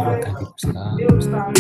Akan diteruskan.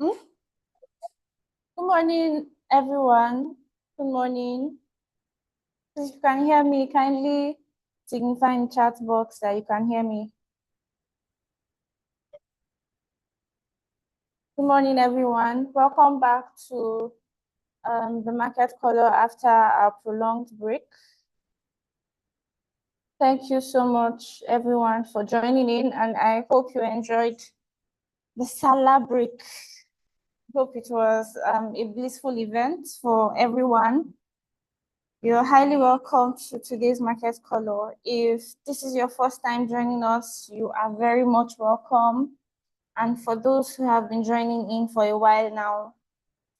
Hmm? Good morning, everyone. Good morning. If you can hear me, kindly signify in chat box that you can hear me. Good morning, everyone. Welcome back to the market color after our prolonged break. Thank you so much, everyone, for joining in, and I hope you enjoyed the Salah break. Hope it was a blissful event for everyone. You're highly welcome to today's market color. If this is your first time joining us, you are very much welcome. And for those who have been joining in for a while now,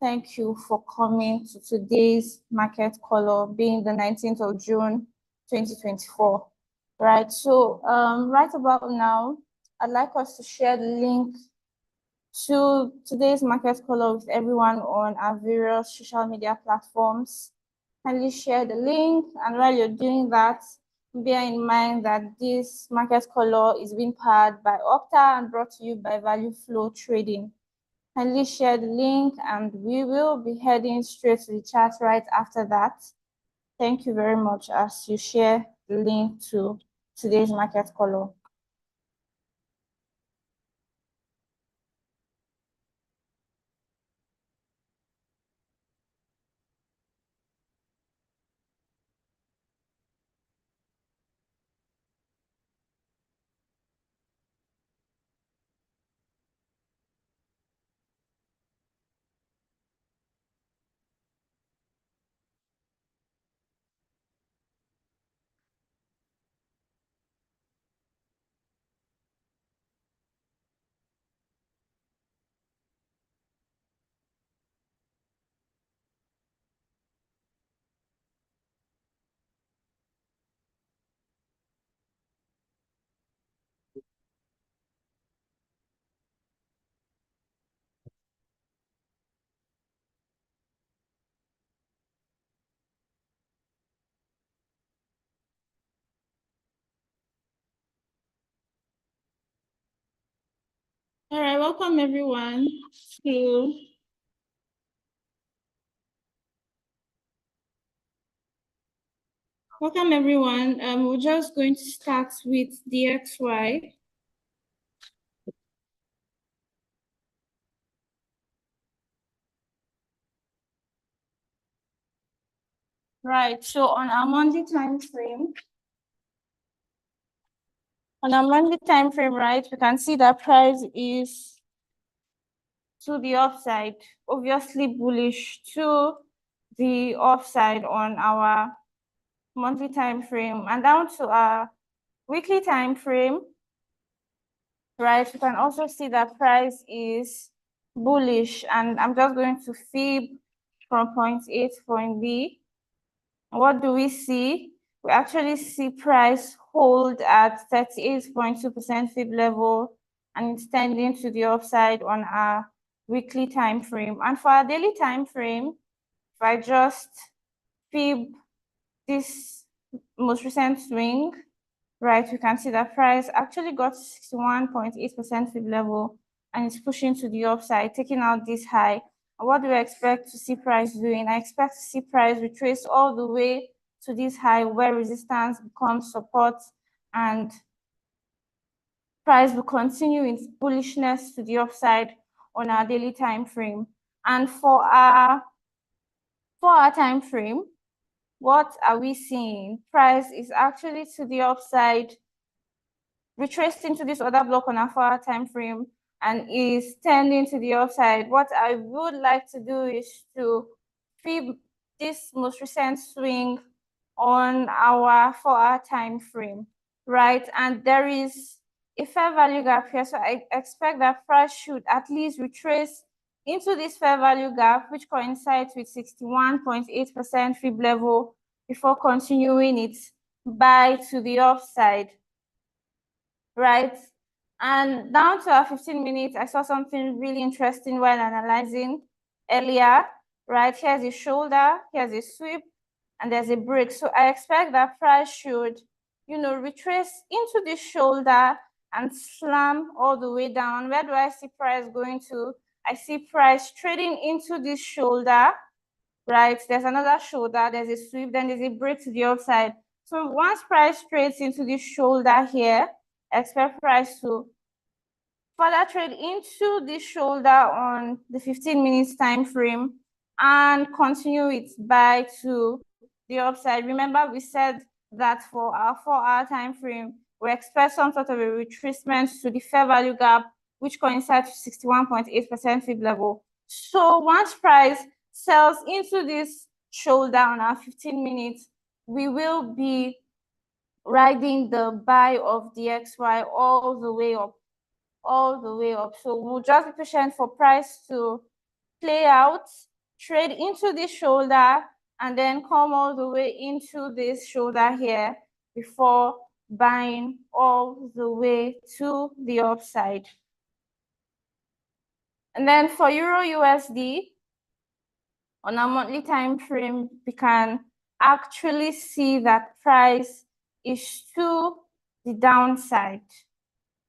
thank you for coming to today's market color, being the 19th of June, 2024. Right, so right about now, I'd like us to share the link to today's market color with everyone on our various social media platforms. Kindly share the link, and while you're doing that, bear in mind that this market color is being powered by Opta and brought to you by Value Flow Trading. Kindly share the link, and we will be heading straight to the chat right after that. Thank you very much as you share the link to today's market color. All right, welcome everyone to we're just going to start with the XY. Right, so on our monthly time frame, right, we can see that price is to the upside, obviously bullish to the upside on our monthly time frame, and down to our weekly time frame, right, you can also see that price is bullish, and I'm just going to fib from point A to point B. What do we see? We actually see price hold at 38.2% fib level, and it's tending to the upside on our weekly time frame. And for our daily time frame, if I just fib this most recent swing, right, you can see that price actually got 61.8% fib level, and it's pushing to the upside, taking out this high. And what do I expect to see price doing? I expect to see price retrace all the way to this high where resistance becomes support, and price will continue its bullishness to the upside on our daily time frame. And for our time frame, what are we seeing? Price is actually to the upside, retraced into this other block on our 4-hour time frame, and is tending to the upside. What I would like to do is to fib this most recent swing on our 4-hour time frame, right? And there is a fair value gap here, so I expect that price should at least retrace into this fair value gap, which coincides with 61.8% fib level, before continuing its buy to the upside, right? And down to our 15 minutes, I saw something really interesting while analyzing earlier, right? Here's a shoulder, here's a sweep, and there's a break. So I expect that price should, retrace into this shoulder and slam all the way down. Where do I see price going to? I see price trading into this shoulder, right? There's another shoulder, there's a sweep, then there's a break to the upside. So once price trades into this shoulder here, expect price to further trade into this shoulder on the 15 minutes time frame and continue its buy to the upside. Remember, we said that for our 4-hour time frame, we expect some sort of a retracement to the fair value gap, which coincides with 61.8% fib level. So once price sells into this shoulder on our 15 minutes, we will be riding the buy of the XY all the way up. So we'll just be patient for price to play out, trade into this shoulder, and then come all the way into this shoulder here before buying all the way to the upside. And then for Euro USD, on a monthly time frame, we can actually see that price is to the downside.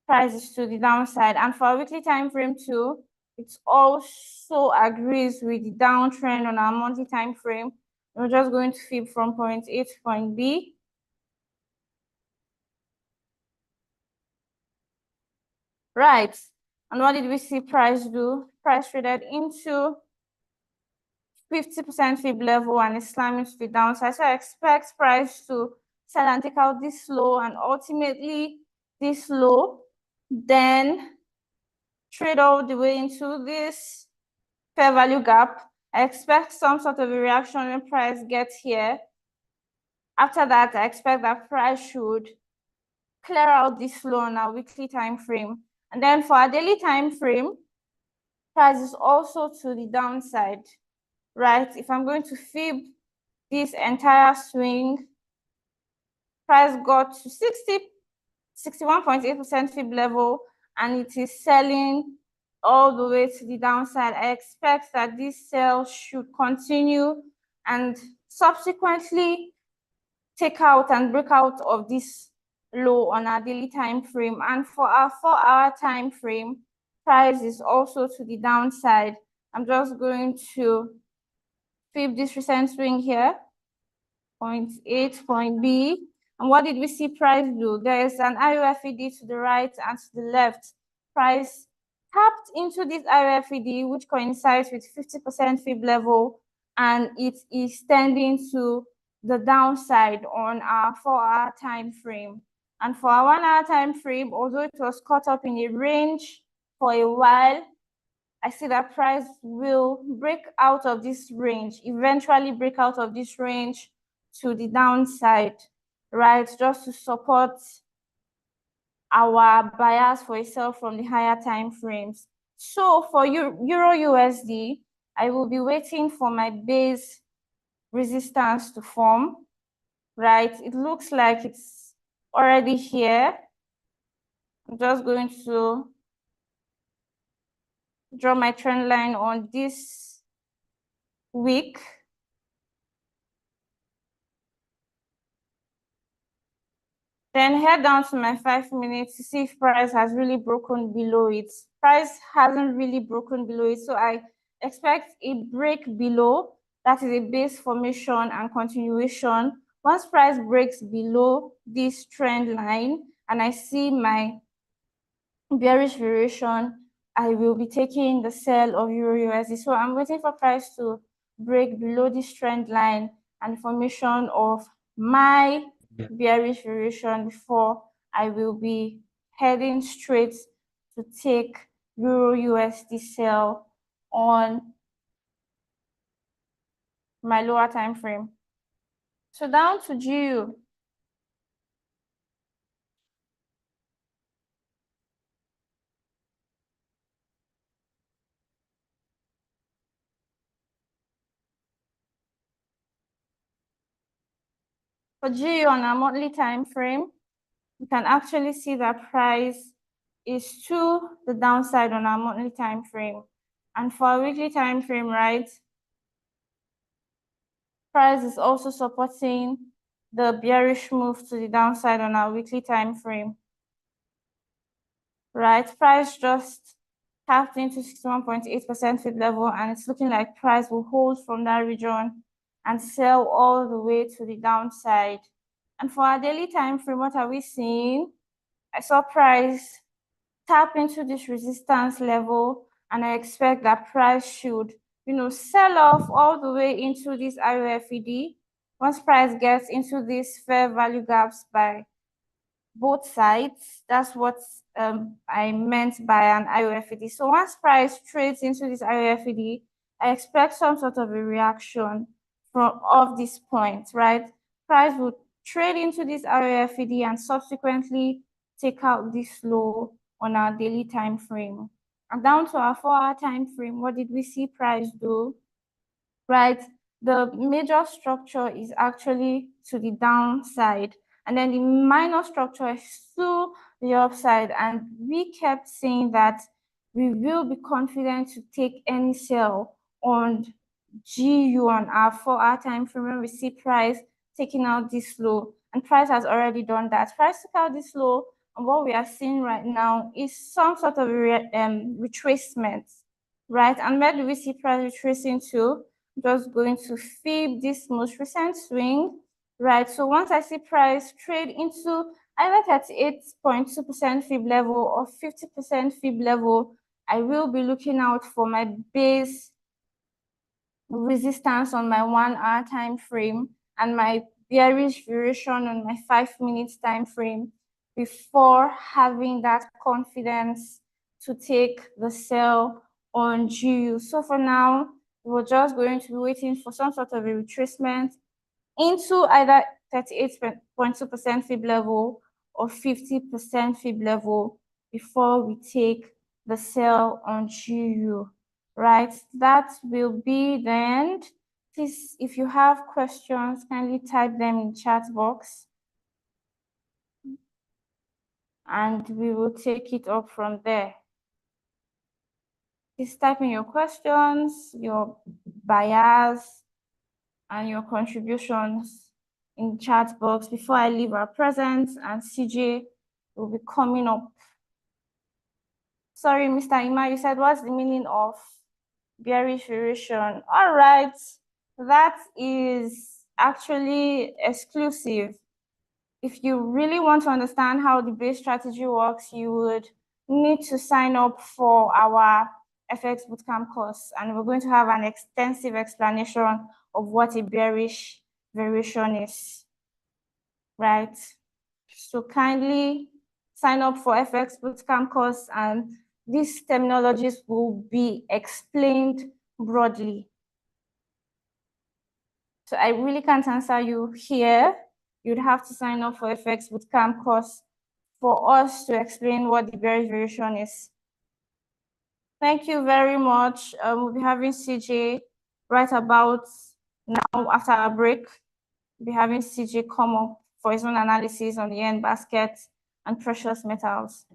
Prices to the downside. And for a weekly time frame too, it also agrees with the downtrend on our monthly time frame. We're just going to fib from point A to point B. Right. And what did we see price do? Price traded into 50% fib level and is slamming to the downside. So I expect price to sell and take out this low and ultimately this low, then trade all the way into this fair value gap. I expect some sort of a reaction when price gets here. After that, I expect that price should clear out this low on our weekly time frame. And then for our daily time frame, price is also to the downside, right? If I'm going to fib this entire swing, price got to 61.8% fib level, and it is selling all the way to the downside. I expect that this sell should continue and subsequently take out and break out of this low on our daily time frame. And for our 4-hour time frame, price is also to the downside. I'm just going to flip this recent swing here, point A to point B. And what did we see price do? There is an IOFED to the right and to the left. Price tapped into this IOFED, which coincides with 50% fib level, and it is tending to the downside on our 4-hour time frame. And for our 1-hour time frame, although it was caught up in a range for a while, I see that price will break out of this range, eventually break out of this range to the downside, right? Just to support our bias for a sell from the higher time frames. So for Euro USD, I will be waiting for my base resistance to form, right? It looks like it's already here. I'm just going to draw my trend line on this week. Then head down to my 5 minutes to see if price has really broken below it. Price hasn't really broken below it, so I expect a break below. That is a base formation and continuation. Once price breaks below this trend line and I see my bearish variation, I will be taking the sell of Euro USD. So I'm waiting for price to break below this trend line and formation of my bearish variation before I will be heading straight to take Euro USD sell on my lower time frame. So down to GU. For GU on a monthly time frame, you can actually see that price is to the downside on our monthly time frame. And for a weekly time frame, right, price is also supporting the bearish move to the downside on our weekly time frame. Right, price just tapped into 61.8% fib level, and it's looking like price will hold from that region and sell all the way to the downside. And for our daily time frame, what are we seeing? I saw price tap into this resistance level, and I expect that price should, sell off all the way into this IOFED. Once price gets into these fair value gaps by both sides, that's what I meant by an IOFED. So once price trades into this IOFED, I expect some sort of a reaction of this point, right? Price will trade into this IOFED and subsequently take out this low on our daily time frame. And down to our 4-hour time frame, what did we see price do? Right, the major structure is actually to the downside, and then the minor structure is to the upside, and we kept saying that we will be confident to take any sell on GU on our 4-hour time frame when we see price taking out this low, and price has already done that. Price took out this low, and what we are seeing right now is some sort of retracement, right? And where do we see price retracing to? Just going to fib this most recent swing, right? So once I see price trade into either 38.2% fib level or 50% fib level, I will be looking out for my base resistance on my 1-hour time frame and my bearish variation on my 5 minutes time frame before having that confidence to take the sell on GU. So for now, we're just going to be waiting for some sort of a retracement into either 38.2% fib level or 50% fib level before we take the sell on GU, right? That will be the end. Please, if you have questions, kindly type them in chat box and we will take it up from there. Please type in your questions, your bias, and your contributions in chat box before I leave our presence, and CJ will be coming up. Sorry, Mr. Ima, you said what's the meaning of bearish variation? All right, that is actually exclusive. If you really want to understand how the base strategy works, you would need to sign up for our FX Bootcamp course, and we're going to have an extensive explanation of what a bearish variation is, right? So kindly sign up for FX Bootcamp course, and these terminologies will be explained broadly. So I really can't answer you here. You'd have to sign up for FX Bootcamp course for us to explain what the bearish variation is. Thank you very much. We'll be having CJ right about now after our break. We'll be having CJ come up for his own analysis on the yen basket and precious metals.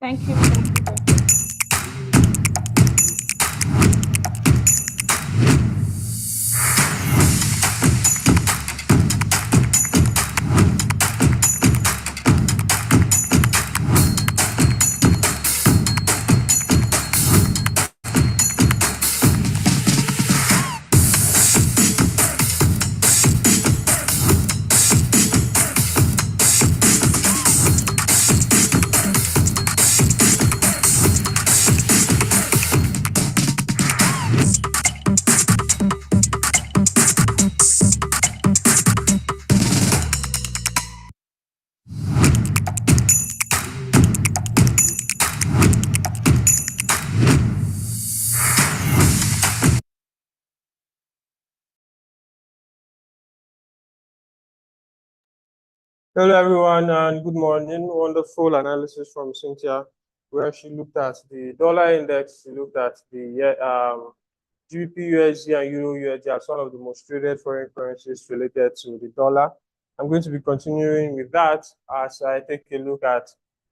Thank you. Hello, everyone, and good morning. Wonderful analysis from Cynthia, where she looked at the dollar index, she looked at the GBP USD and Euro USD as one of the most traded foreign currencies related to the dollar. I'm going to be continuing with that as I take a look at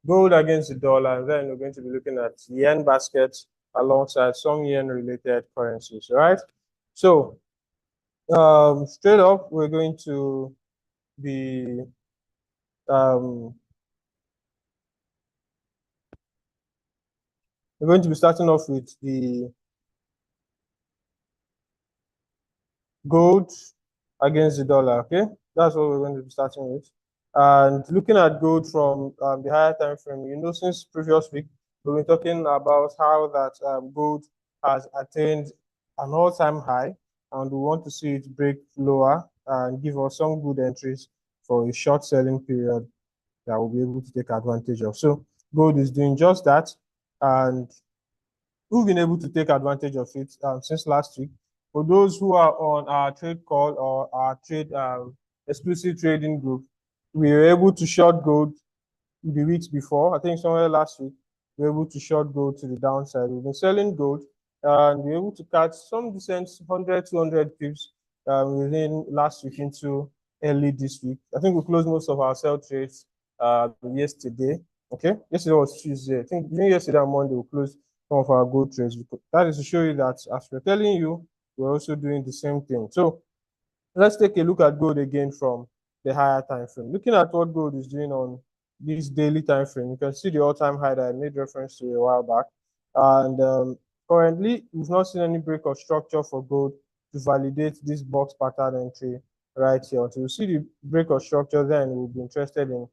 gold against the dollar, and then we're going to be looking at yen baskets alongside some yen-related currencies. All right. So straight up, we're going to be we're going to be starting off with the gold against the dollar. Okay, that's what we're going to be starting with. And looking at gold from the higher time frame, you know, since previous week, we've been talking about how that gold has attained an all-time high, and we want to see it break lower and give us some good entries for a short selling period that we'll be able to take advantage of. So gold is doing just that, and we've been able to take advantage of it since last week. For those who are on our trade call or our trade exclusive trading group, we were able to short gold the weeks before. I think somewhere last week, we were able to short gold to the downside. We've been selling gold, and we were able to catch some decent 100, 200 pips within last week into early this week. I think we closed most of our sell trades yesterday. Okay, yesterday was Tuesday. I think yesterday and Monday we closed some of our gold trades. That is to show you that as we're telling you, we're also doing the same thing. So let's take a look at gold again from the higher time frame. Looking at what gold is doing on this daily time frame, you can see the all-time high that I made reference to a while back. And currently, we've not seen any break of structure for gold to validate this box pattern entry right here. Until we see the break of structure, then we'll be interested in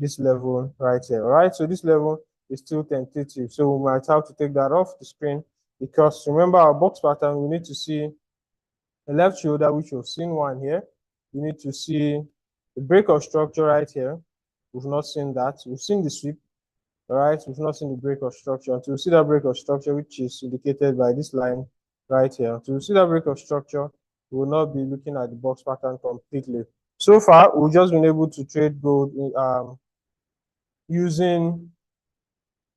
this level right here. All right, so this level is still tentative, so we might have to take that off the screen, because remember our box pattern, we need to see the left shoulder, which we've seen one here. We need to see the break of structure right here. We've not seen that. We've seen the sweep. All right, we've not seen the break of structure. Until we see that break of structure, which is indicated by this line right here, until we see that break of structure, we will not be looking at the box pattern completely. So far, we've just been able to trade gold using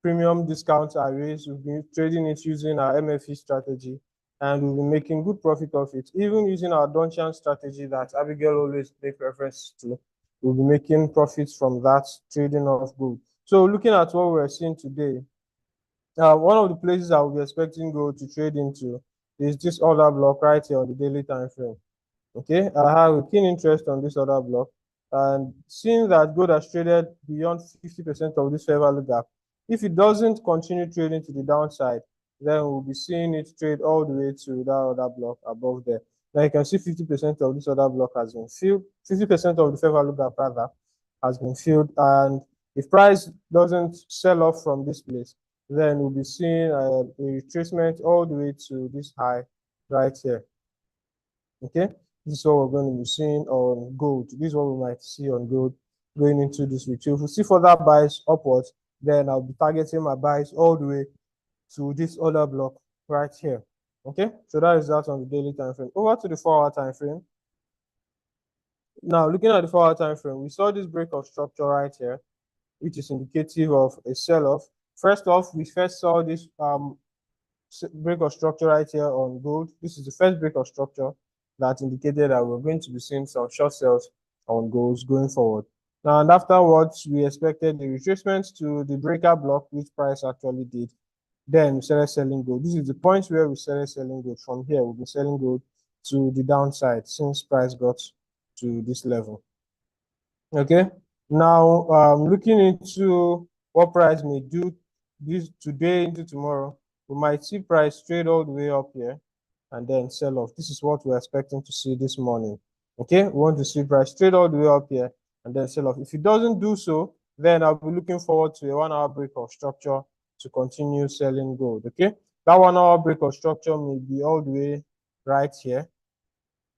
premium discount arrays. We've been trading it using our MFE strategy, and we've been making good profit of it. Even using our Donchian strategy that Abigail always makes reference to, we'll be making profits from that trading of gold. So looking at what we're seeing today, one of the places I will be expecting gold to trade into is this order block right here on the daily time frame. Okay, I have a keen interest on this order block. And seeing that gold has traded beyond 50% of this fair value gap, if it doesn't continue trading to the downside, then we'll be seeing it trade all the way to that other block above there. Now you can see 50% of this other block has been filled, 50% of the fair value gap rather has been filled. And if price doesn't sell off from this place, then we'll be seeing a retracement all the way to this high right here. Okay, this is what we're going to be seeing on gold. This is what we might see on gold going into this week. So if we see further buys upwards, then I'll be targeting my buys all the way to this other block right here. Okay, so that is that on the daily time frame. Over to the 4-hour time frame. Now, looking at the 4-hour time frame, we saw this break of structure right here, which is indicative of a sell-off. First off, we first saw this break of structure right here on gold. This is the first break of structure that indicated that we're going to be seeing some short sales on golds going forward. Now, and afterwards, we expected the retracement to the breaker block, which price actually did. Then we started selling gold. This is the point where we started selling gold. From here, we'll be selling gold to the downside since price got to this level. Okay. Now, looking into what price may do this today into tomorrow, we might see price trade all the way up here and then sell off. This is what we're expecting to see this morning. Okay, we want to see price trade all the way up here and then sell off. If it doesn't do so, then I'll be looking forward to a 1-hour break of structure to continue selling gold. Okay, that 1-hour break of structure may be all the way right here,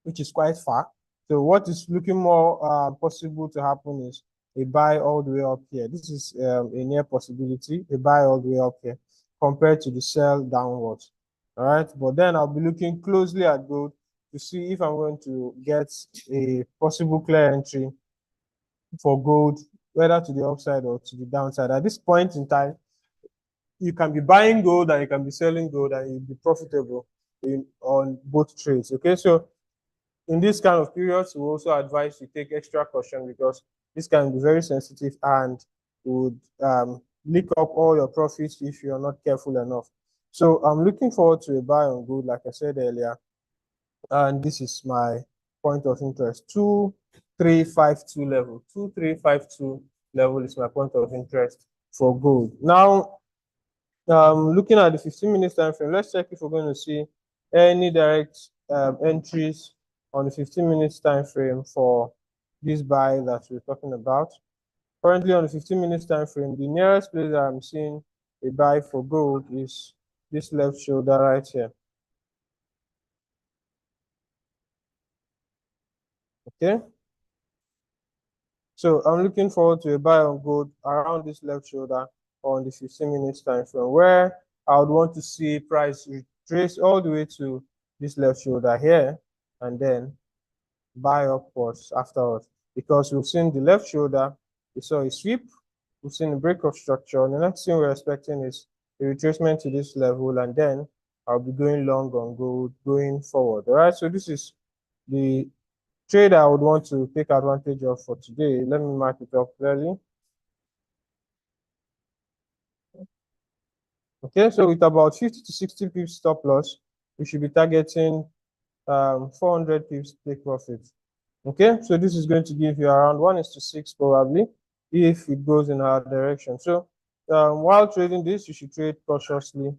which is quite far. So what is looking more possible to happen is a buy all the way up here. This is a near possibility, a buy all the way up here compared to the sell downwards. All right, but then I'll be looking closely at gold to see if I'm going to get a possible clear entry for gold, whether to the upside or to the downside. At this point in time, you can be buying gold and you can be selling gold and you'll be profitable on both trades. Okay, so in this kind of periods, we also advise you take extra caution because this can be very sensitive and would leak up all your profits if you're not careful enough. So I'm looking forward to a buy on gold, like I said earlier, and this is my point of interest. 2352 level. 2352 level is my point of interest for gold. Now, looking at the 15-minute time frame, let's check if we're going to see any direct entries on the 15 minutes time frame for this buy that we're talking about. Currently on the 15 minutes time frame, the nearest place that I'm seeing a buy for gold is this left shoulder right here. Okay. So I'm looking forward to a buy on gold around this left shoulder on the 15 minutes time frame, where I would want to see price retrace all the way to this left shoulder here and then buy upwards afterwards, because we've seen the left shoulder, we saw a sweep, we've seen a break of structure. The next thing we're expecting is a retracement to this level, and then I'll be going long on gold going forward. All right, so this is the trade I would want to take advantage of for today. Let me mark it up clearly. Okay, so with about 50 to 60 pips stop loss, we should be targeting 400 pips take profit. Okay, so this is going to give you around 1:6 probably if it goes in our direction. So while trading this, you should trade cautiously.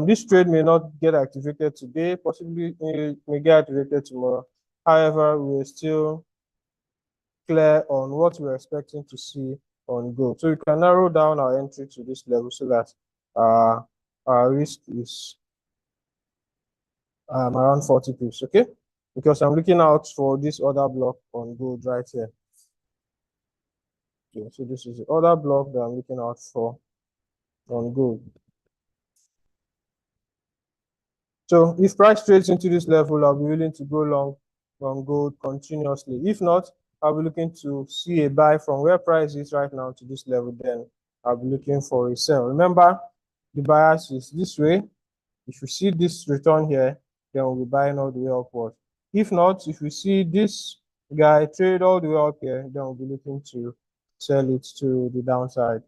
This trade may not get activated today, possibly it may get activated tomorrow. However, we're still clear on what we're expecting to see on gold. So we can narrow down our entry to this level so that our risk is around 40 pips, okay? Because I'm looking out for this other block on gold right here. Okay, so this is the other block that I'm looking out for on gold. So if price trades into this level, I'll be willing to go long on gold continuously. If not, I'll be looking to see a buy from where price is right now to this level. Then I'll be looking for a sell. Remember, the bias is this way. If you see this return here, then we'll be buying all the way upward. If not, if we see this guy trade all the way up here, then we'll be looking to sell it to the downside.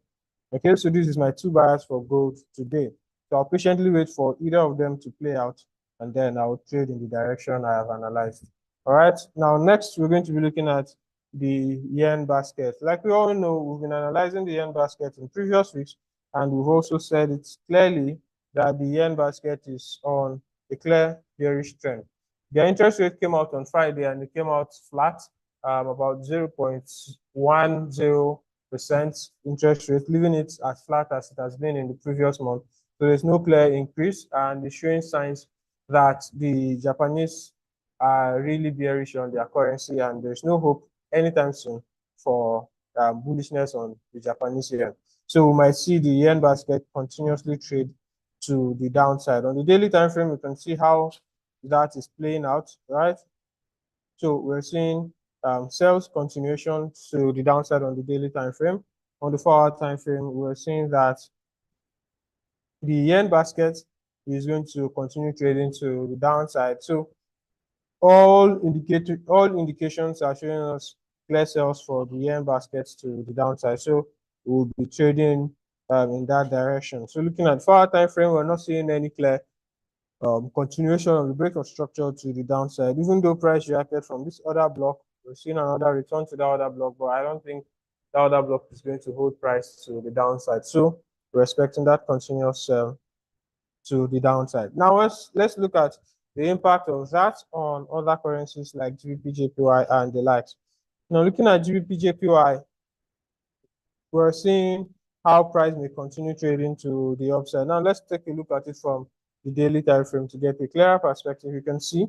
Okay, so this is my two buyers for gold today. So I'll patiently wait for either of them to play out, and then I'll trade in the direction I have analyzed. All right, now next we're going to be looking at the yen basket. Like we all know, we've been analyzing the yen basket in previous weeks, and we've also said it clearly that the yen basket is on a clear bearish trend. Their interest rate came out on Friday and it came out flat, about 0.10% interest rate, leaving it as flat as it has been in the previous month. So there's no clear increase, and it's showing signs that the Japanese are really bearish on their currency, and there's no hope anytime soon for bullishness on the Japanese yen. So we might see the yen basket continuously trade to the downside. On the daily time frame, we can see how that is playing out, right? So we're seeing sales continuation to the downside on the daily time frame. On the 4-hour time frame, we're seeing that the yen basket is going to continue trading to the downside. So all indications are showing us clear sales for the yen baskets to the downside. So we'll be trading in that direction. So looking at 4-hour time frame, we're not seeing any clear continuation of the break of structure to the downside. Even though price reacted from this other block, we're seeing another return to the other block, but I don't think the other block is going to hold price to the downside. So we're expecting that continuous sell to the downside. Now let's look at the impact of that on other currencies like GBP, JPY, and the likes. Now looking at GBP, JPY, we're seeing how price may continue trading to the upside. Now let's take a look at it from the daily time frame to get a clearer perspective. You can see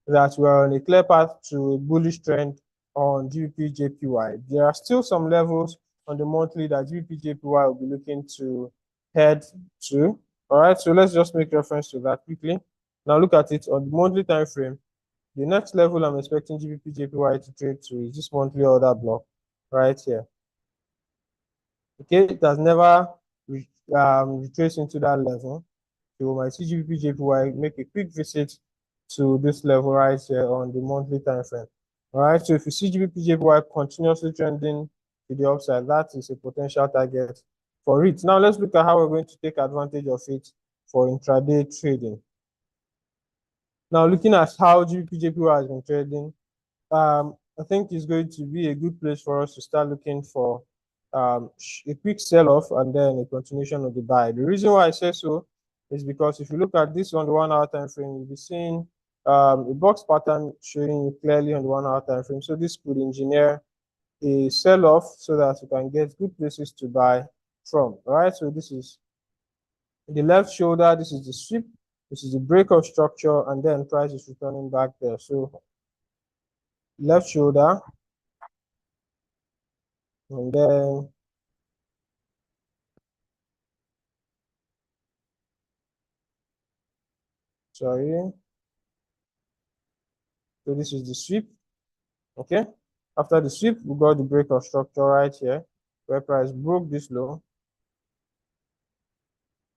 that we're on a clear path to a bullish trend on GBP, JPY. There are still some levels on the monthly that GBP, JPY will be looking to head to. All right, so let's just make reference to that quickly. Now look at it on the monthly time frame. The next level I'm expecting GBP, JPY to trade to is this monthly order block right here. Okay, it has never retraced into that level. So my CGBP JPY make a quick visit to this level right here on the monthly time frame. All right, so if you see GBP JPY continuously trending to the upside, that is a potential target for it. Now let's look at how we're going to take advantage of it for intraday trading. Now looking at how GBP JPY has been trading, I think it's going to be a good place for us to start looking for a quick sell-off and then a continuation of the buy. The reason why I say so is because if you look at this on the 1-hour time frame, you'll be seeing a box pattern showing you clearly on the 1-hour time frame. So this could engineer a sell-off so that you can get good places to buy from. All right, so this is the left shoulder, this is the sweep, this is the break of structure, and then price is returning back there. So left shoulder, and then sorry, so this is the sweep. Okay, after the sweep, we got the break of structure right here where price broke this low.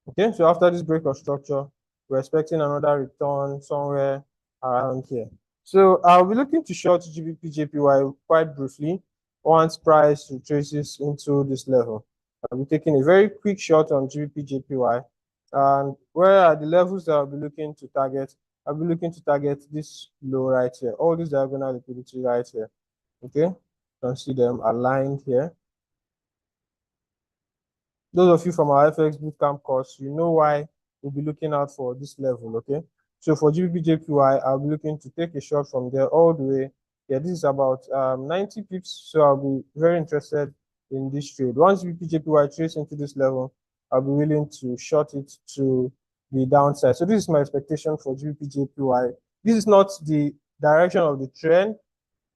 Okay, so after this break of structure, we're expecting another return somewhere around here. So I'll be looking to short GBP JPY quite briefly once price retraces into this level. I'll be taking a very quick shot on GBP JPY. And where are the levels that I'll be looking to target? I'll be looking to target this low right here, all this diagonal liquidity right here. Okay, you can see them aligned here. Those of you from our FX Bootcamp course, you know why we'll be looking out for this level, okay? So for GBP JPY, I'll be looking to take a shot from there all the way. Yeah, this is about 90 pips, so I'll be very interested in this trade. Once GBP JPY trades into this level, I'll be willing to short it to the downside. So this is my expectation for GBP JPY. This is not the direction of the trend,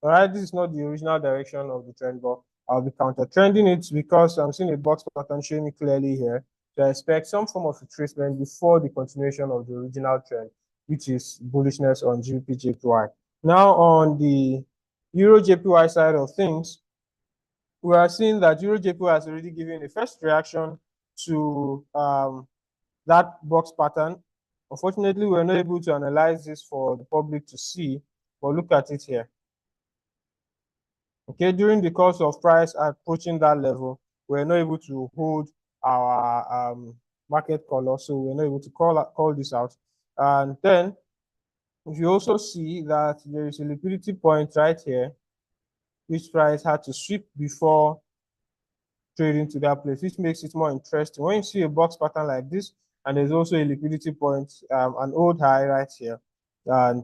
all right? This is not the original direction of the trend, but I'll be counter trending it because I'm seeing a box pattern showing me clearly here. So I expect some form of retracement before the continuation of the original trend, which is bullishness on GBP JPY. Now on the Euro JPY side of things, we are seeing that Euro JPY has already given a first reaction to that box pattern. Unfortunately, we're not able to analyze this for the public to see, but look at it here. Okay, during the course of price approaching that level, we're not able to hold our market color, so we're not able to call this out. And then if you also see that there is a liquidity point right here which price had to sweep before trading to that place, which makes it more interesting. When you see a box pattern like this, and there's also a liquidity point, an old high right here, and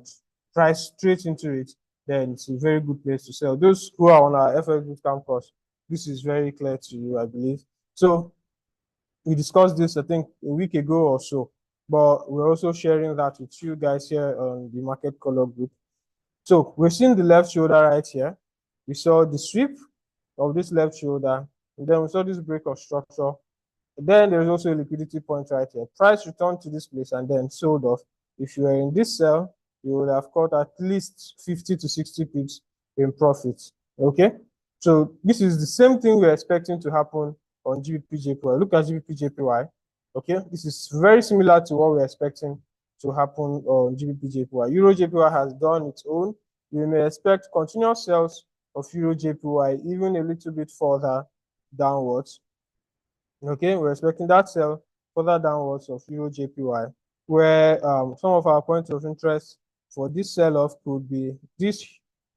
price straight into it, then it's a very good place to sell. Those who are on our FX bootcamp course, this is very clear to you, I believe. So we discussed this, I think, a week ago or so, but we're also sharing that with you guys here on the Market Color group. So we're seeing the left shoulder right here. We saw the sweep of this left shoulder, and then we saw this break of structure. And then there's also a liquidity point right here. Price returned to this place and then sold off. If you were in this sell, you would have caught at least 50 to 60 pips in profit. Okay, so this is the same thing we're expecting to happen on GBP/JPY. Look at GBP/JPY. Okay, this is very similar to what we're expecting to happen on GBP/JPY. Euro/JPY has done its own. We may expect continuous sales of Euro/JPY even a little bit further downwards. Okay, we're expecting that sell further downwards of Euro/JPY, where some of our points of interest for this sell-off could be this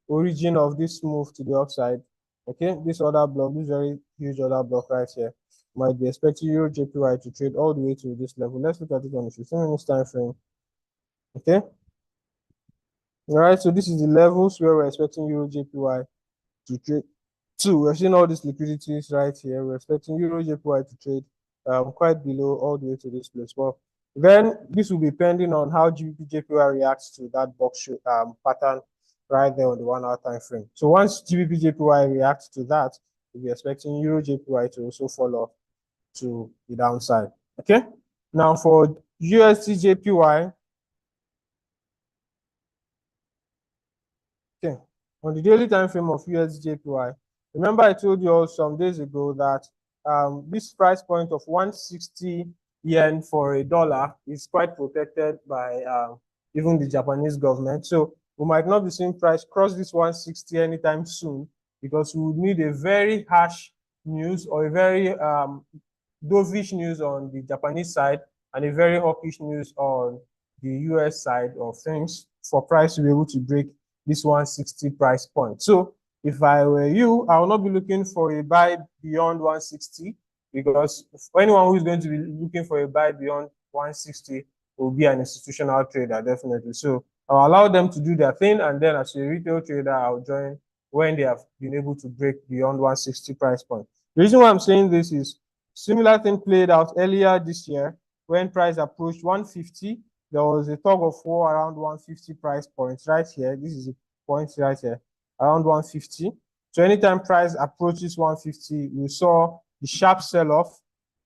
origin of this move to the upside. Okay, this order block, this very huge order block right here, might be expecting Euro/JPY to trade all the way to this level. Let's look at it on the 15 minutes time frame. Okay, all right, so this is the levels where we're expecting Euro/JPY to trade. Two, we're seeing all these liquidities right here. We're expecting Euro/JPY to trade quite below all the way to this place. Well, then this will be depending on how GBP/JPY reacts to that box pattern right there on the 1 hour time frame. So once GBP/JPY reacts to that, we'll be expecting Euro/JPY to also fall off to the downside. Okay. Now for USD/JPY, okay, on the daily time frame of USD/JPY, remember I told you all some days ago that this price point of 160 yen for a dollar is quite protected by even the Japanese government. So we might not be seeing price cross this 160 anytime soon, because we would need a very harsh news or a very dovish news on the Japanese side and a very hawkish news on the US side of things for price to be able to break this 160 price point. So if I were you, I will not be looking for a buy beyond 160, because anyone who is going to be looking for a buy beyond 160 will be an institutional trader, definitely. So I'll allow them to do their thing, and then as a retail trader, I'll join when they have been able to break beyond 160 price point. The reason why I'm saying this is similar thing played out earlier this year when price approached 150. There was a tug of war around 150 price points right here. This is a point right here, around 150. So anytime price approaches 150, we saw the sharp sell-off.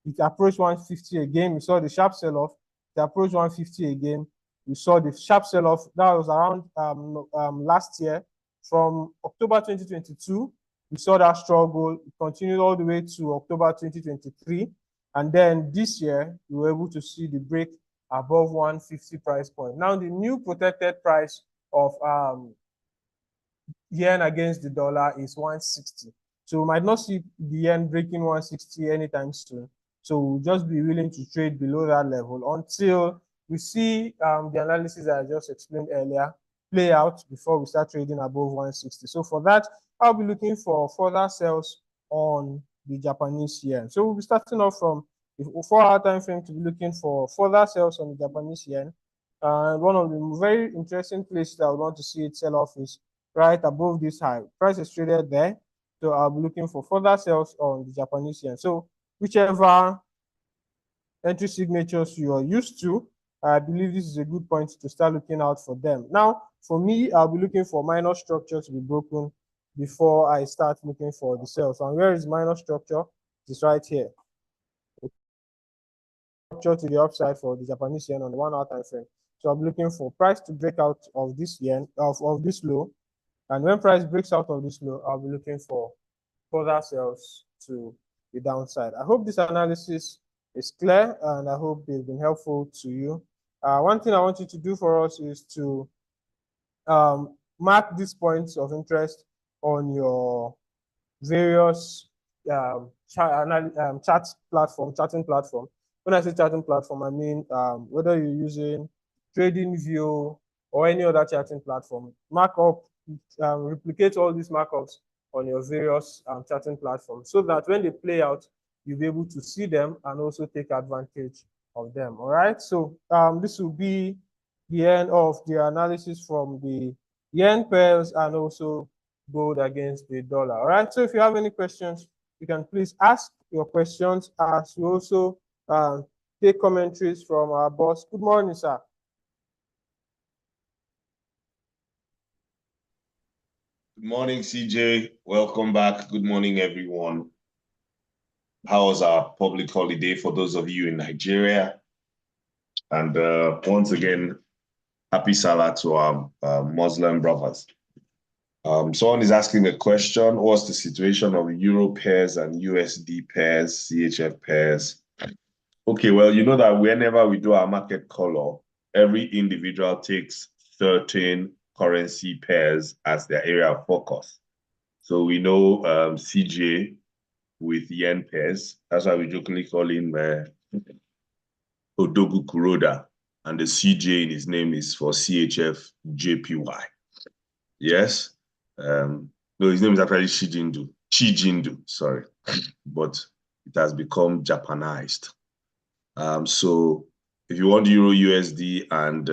It approached 150 again. We saw the sharp sell-off. It approached 150 again. We saw the sharp sell-off. That was around last year. From October 2022, we saw that struggle. It continued all the way to October 2023. And then this year, we were able to see the break above 150 price point. Now, the new protected price of yen against the dollar is 160. So we might not see the yen breaking 160 anytime soon. So we'll just be willing to trade below that level until we see the analysis that I just explained earlier play out before we start trading above 160. So for that, I'll be looking for further sales on the Japanese yen. So we'll be starting off from the 4 hour time frame to be looking for further sales on the Japanese yen. One of the very interesting places I would want to see it sell off is right above this high. Price is traded there. So I'll be looking for further sales on the Japanese yen. So whichever entry signatures you are used to, I believe this is a good point to start looking out for them. Now, for me, I'll be looking for minor structure to be broken before I start looking for the sales. And where is minor structure? It's right here. Structure to the upside for the Japanese yen on the 1 hour time frame. So I'm looking for price to break out of this yen, of this low. And when price breaks out of this low, I'll be looking for further sales to the downside. I hope this analysis is clear, and I hope they've been helpful to you. One thing I want you to do for us is to mark these points of interest on your various chatting platform. When I say chatting platform, I mean whether you're using TradingView or any other chatting platform. Mark up, replicate all these markups on your various charting platforms, so that when they play out, you'll be able to see them and also take advantage of them. All right. So this will be the end of the analysis from the yen pairs and also gold against the dollar. All right. So if you have any questions, you can please ask your questions, as we also take commentaries from our boss. Good morning, sir. Good morning, CJ. Welcome back. Good morning, everyone. How was our public holiday for those of you in Nigeria? And once again, happy Salah to our Muslim brothers. Someone is asking a question: what's the situation of Euro pairs and USD pairs, CHF pairs? Okay, well, you know that whenever we do our market color, every individual takes 13 currency pairs as their area of focus. So we know CJ with yen pairs. That's why we jokingly call him Odogu Kuroda. And the CJ in his name is for CHF JPY. Yes. No, his name is actually Chijindu, sorry. But it has become Japanized. So if you want Euro USD and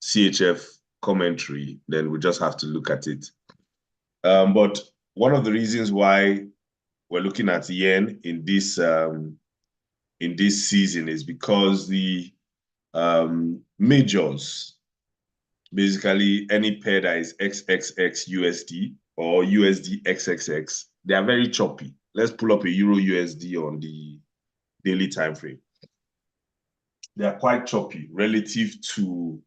CHF commentary, then we just have to look at it. But one of the reasons why we're looking at yen in this season is because the majors, basically any pair that is XXX USD or USD XXX, they are very choppy. Let's pull up a Euro USD on the daily time frame. They are quite choppy relative to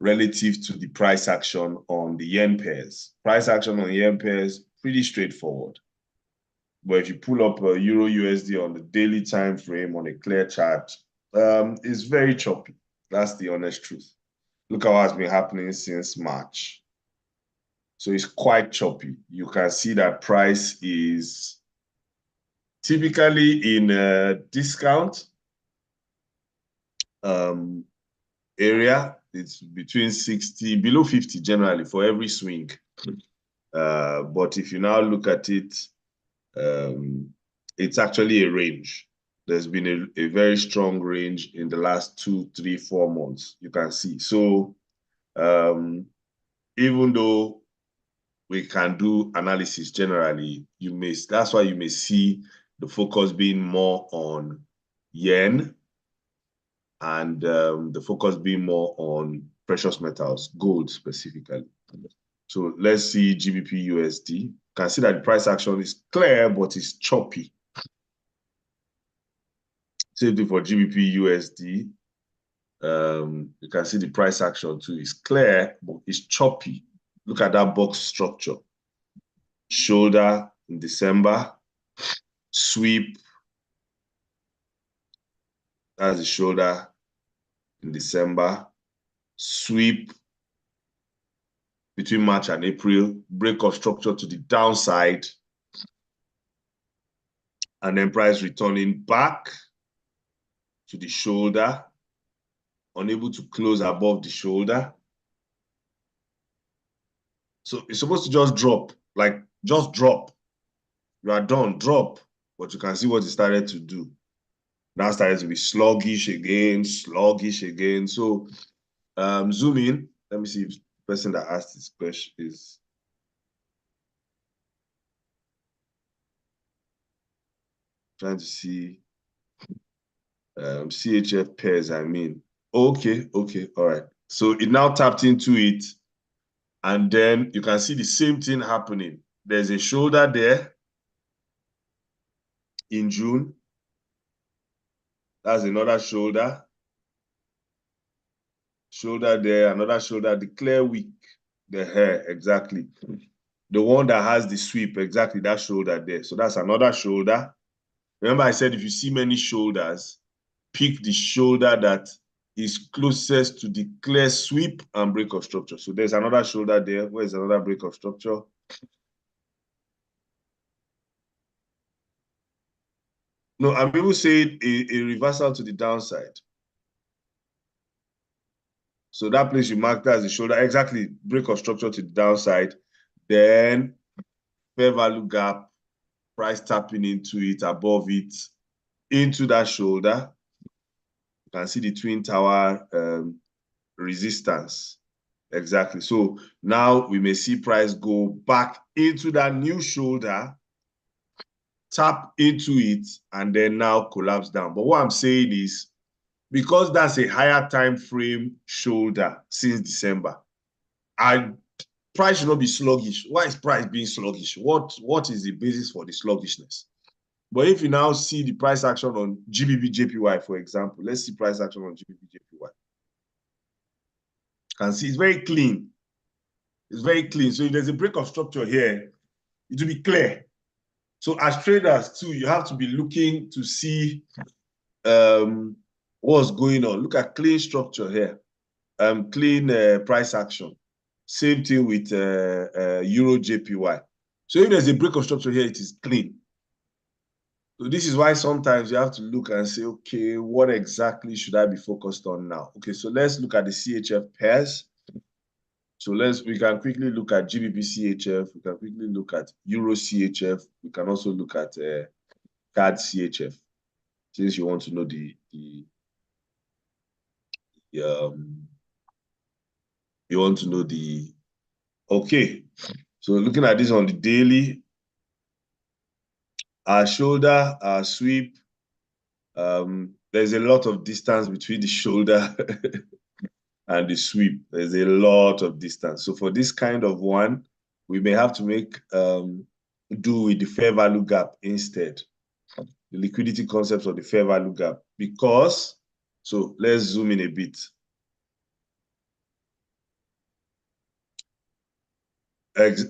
the price action on the yen pairs. Price action on yen pairs, pretty straightforward. But if you pull up a Euro USD on the daily time frame on a clear chart, it's very choppy. That's the honest truth. Look at what's been happening since March. So it's quite choppy. You can see that price is typically in a discount area. It's between 60, below 50 generally for every swing. But if you now look at it, it's actually a range. There's been a very strong range in the last 2, 3, 4 months, you can see. So even though we can do analysis generally, that's why you may see the focus being more on yen and the focus being more on precious metals, gold specifically. So let's see GBP USD. You can see that the price action is clear, but it's choppy. Same thing for GBP USD. You can see the price action too is clear, but it's choppy. Look at that box structure. Shoulder in December, sweep. That's the shoulder in December, sweep between March and April, break of structure to the downside, and then price returning back to the shoulder, unable to close above the shoulder. So it's supposed to just drop, like just drop. You are done, drop. But you can see what it started to do. Now started to be sluggish again. So zoom in. Let me see if the person that asked this question is trying to see CHF pairs, I mean. Okay, all right. So it now tapped into it, and then you can see the same thing happening. There's a shoulder there in June. That's another shoulder. Shoulder there, another shoulder, the clear wick, the hair, exactly. The one that has the sweep, exactly that shoulder there. So that's another shoulder. Remember I said if you see many shoulders, pick the shoulder that is closest to the clear sweep and break of structure. So there's another shoulder there. Where's another break of structure? No, I'm able to say a reversal to the downside. So that place you marked as the shoulder, exactly, break of structure to the downside. Then fair value gap, price tapping into it, above it, into that shoulder. You can see the twin tower resistance. Exactly. So now we may see price go back into that new shoulder, tap into it, and then now collapse down. But what I'm saying is, because that's a higher time frame shoulder since December, price should not be sluggish. Why is price being sluggish? What is the basis for the sluggishness? But if you now see the price action on GBP JPY, for example, let's see price action on GBP JPY. You can see it's very clean. It's very clean. So if there's a break of structure here, it will be clear. So as traders too, you have to be looking to see what's going on. Look at clean structure here, clean price action. Same thing with Euro JPY. So if there's a break of structure here, it is clean. So this is why sometimes you have to look and say, okay, what exactly should I be focused on now? Okay, so let's look at the CHF pairs. So we can quickly look at GBP CHF. We can quickly look at Euro CHF. We can also look at CAD CHF, since you want to know okay. So looking at this on the daily, our shoulder, our sweep, there's a lot of distance between the shoulder and the sweep. There's a lot of distance. So for this kind of one, we may have to make do with the fair value gap instead. The liquidity concepts of the fair value gap. Because, so let's zoom in a bit.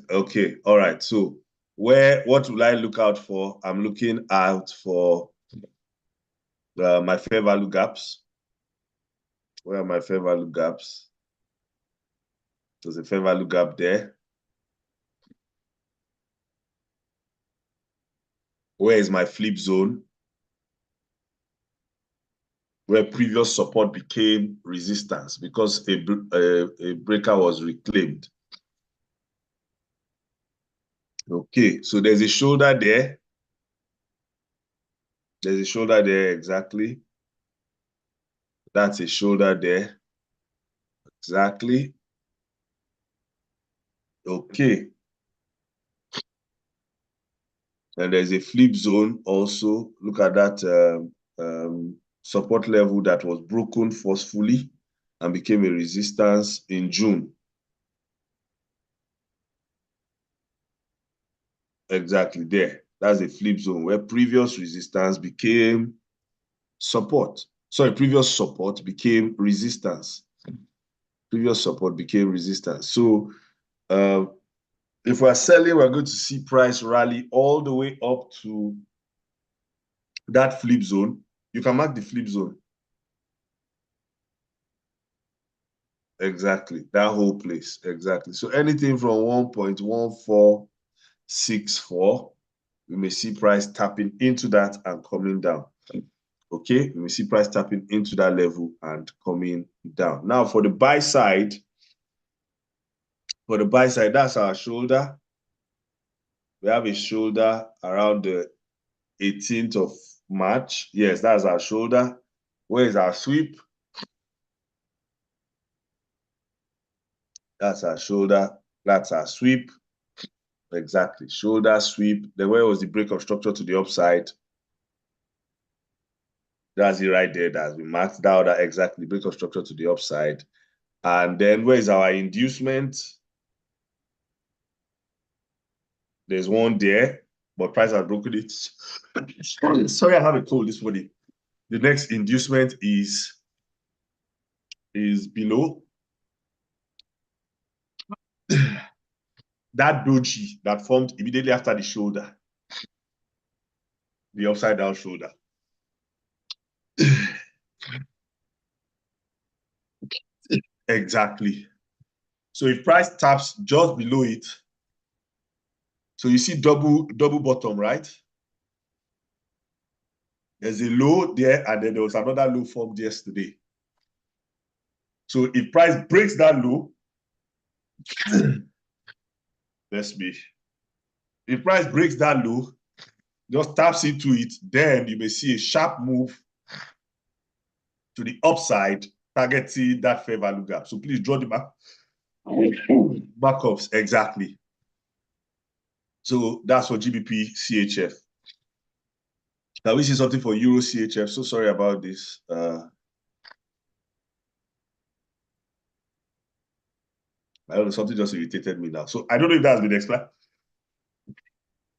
Okay, all right. So what will I look out for? I'm looking out for my fair value gaps. Where are my fair value gaps? There's a fair value gap there. Where is my flip zone? Where previous support became resistance because a breaker was reclaimed. Okay, so there's a shoulder there. There's a shoulder there, exactly. That's a shoulder there. Exactly. Okay. And there's a flip zone also. Look at that support level that was broken forcefully and became a resistance in June. Exactly there. That's a flip zone where previous resistance became support. Sorry, previous support became resistance. Previous support became resistance. So if we're selling, we're going to see price rally all the way up to that flip zone. You can mark the flip zone. Exactly, that whole place, exactly. So anything from 1.1464, we may see price tapping into that and coming down. Okay, we may see price tapping into that level and coming down. Now for the buy side, that's our shoulder. We have a shoulder around the 18th of March. Yes, that's our shoulder. Where is our sweep? That's our shoulder. That's our sweep. Exactly. Shoulder, sweep. Then where was the break of structure to the upside? That's it right there. That's we marked down that exactly break of structure to the upside. And then where is our inducement? There's one there, but price has broken it. Sorry, I have a cold this morning. The next inducement is below that doji that formed immediately after the shoulder, the upside down shoulder. Exactly. So if price taps just below it, so you see double bottom, right? There's a low there, and then there was another low formed yesterday. So if price breaks that low, Let's be. If price breaks that low, just taps into it, then you may see a sharp move to the upside, targeting that fair value gap. So please draw the markups exactly. So that's for GBP CHF. Now we see something for Euro CHF. So sorry about this. I don't know, something just irritated me now. So I don't know if that's been explained.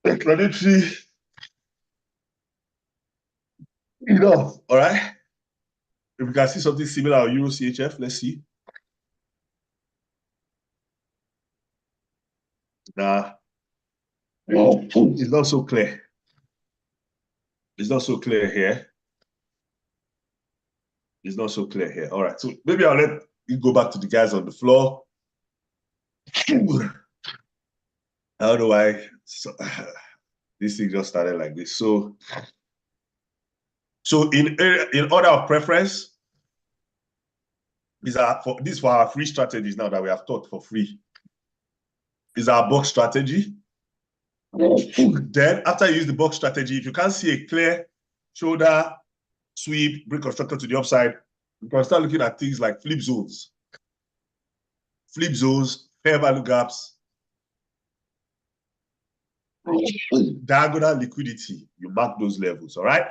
Explanatory enough, all right? If we can see something similar on Euro CHF, let's see. Nah, it's not so clear. It's not so clear here. It's not so clear here. All right, so maybe I'll let you go back to the guys on the floor. I don't know why this thing just started like this. So in order of preference, these are for our free strategies now that we have taught for free. Is our box strategy. Then after you use the box strategy, if you can't see a clear shoulder, sweep, break constructor to the upside, you can start looking at things like flip zones. Flip zones, fair value gaps, diagonal liquidity. You mark those levels, all right?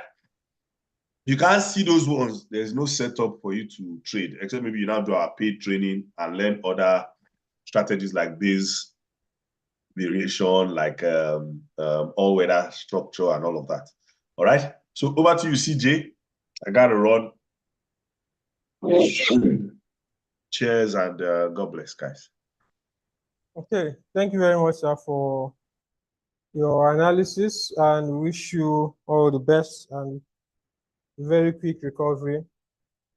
You can't see those ones. There's no setup for you to trade, except maybe you now do our paid training and learn other strategies like this, variation, like all-weather structure and all of that. All right? So over to you, CJ. I got to run. Cheers and God bless, guys. Okay, thank you very much, sir, for your analysis, and wish you all the best and very quick recovery.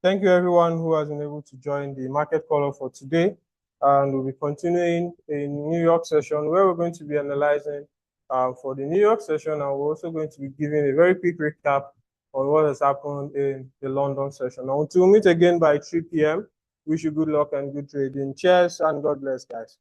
Thank you, everyone who has been able to join the market call for today. And we'll be continuing a New York session where we're going to be analyzing for the New York session, and we're also going to be giving a very quick recap on what has happened in the London session. Until we meet again by 3 p.m., wish you good luck and good trading. Cheers and God bless, guys.